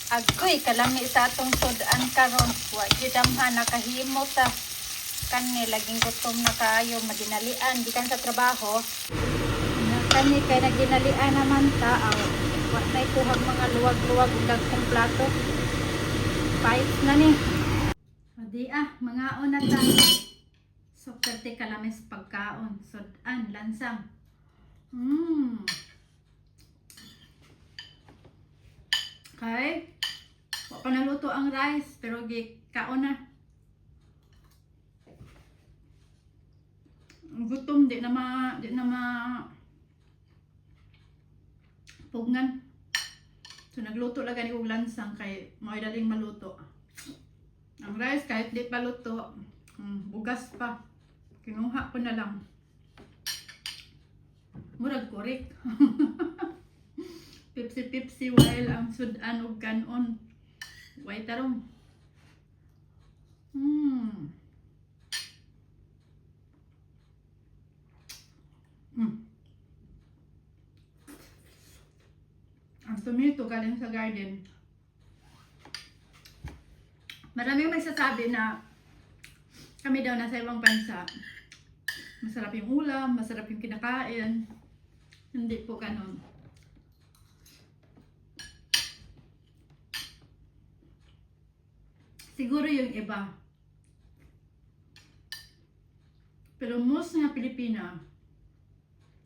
Agoy, kalami sa atong sudan karon. Wa gyud amhan nakahimo ta. Kani laging gutom na kaayo madinalian gikan sa trabaho. Kani kay nagdinalian naman ta. Wa nay kuhag mga luwag-luwag ug dagkong plato. Pait na ni. Adi mga una ta. So kerte kalami sa pagkaon, sudan, lansang. Okay. Wa pa naluto ang rice pero kaon na. Gutom di na pugngan. So nagluto lang gani og lansang kay mao daling maluto. Ang rice kahit di pa luto, bugas pa. Kinuha ko na lang. Murag korek. Pipsi while ang sudan og kanon. Way tarong. Ang tomato galing sa garden. Maraming magsasabi na kami daw nasa ibang bansa. Masarap yung ulam, masarap yung kinakain. Hindi po ganun. Siguro yung iba. Pero most na Pilipina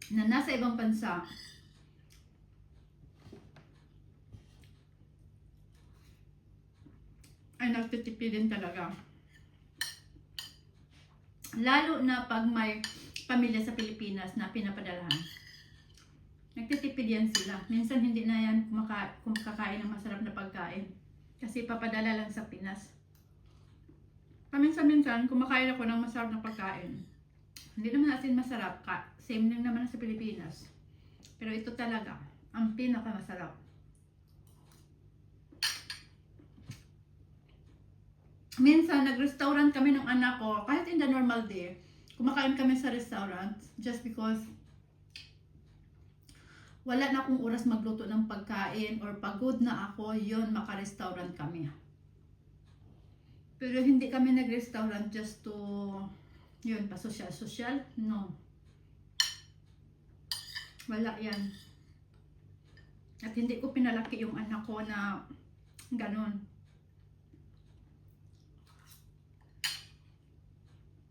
na nasa ibang bansa ay nagtitipid din talaga. Lalo na pag may pamilya sa Pilipinas na pinapadalahan. Nagtitipid yan sila. Minsan hindi na yan kumakain ng masarap na pagkain. Kasi papadala lang sa Pinas. Paminsan-minsan, kumakain ako ng masarap na pagkain. Hindi naman natin masarap. Same lang naman sa Pilipinas. Pero ito talaga, ang pinakamasarap. Minsan, nag-restaurant kami ng anak ko, kahit in the normal day, kumakain kami sa restaurant just because wala na akong oras magluto ng pagkain or pagod na ako, yun, maka-restaurant kami. Pero hindi kami nag-restaurant just to, yun, pa-social-social. No. Wala yan. At hindi ko pinalaki yung anak ko na ganun.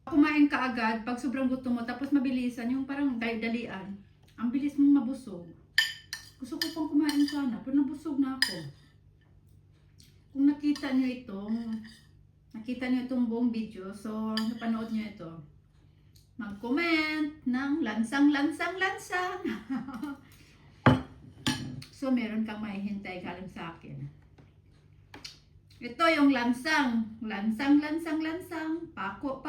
Kumain ka agad pag sobrang gutom mo, tapos mabilisan, yung parang dalian. Ang bilis mong mabusog. Gusto ko pang kumain sana, pero nabusog na ako. Kung nakita nyo itong buong video, so napanood nyo ito, mag-comment ng lansang. So meron kang mahihintay galing sa akin. Ito yung lansang. Lansang. Pako.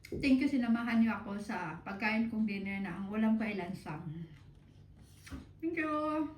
Thank you, sinamahan niyo ako sa pagkain kong dinner na ang walang pailansang. Thank you.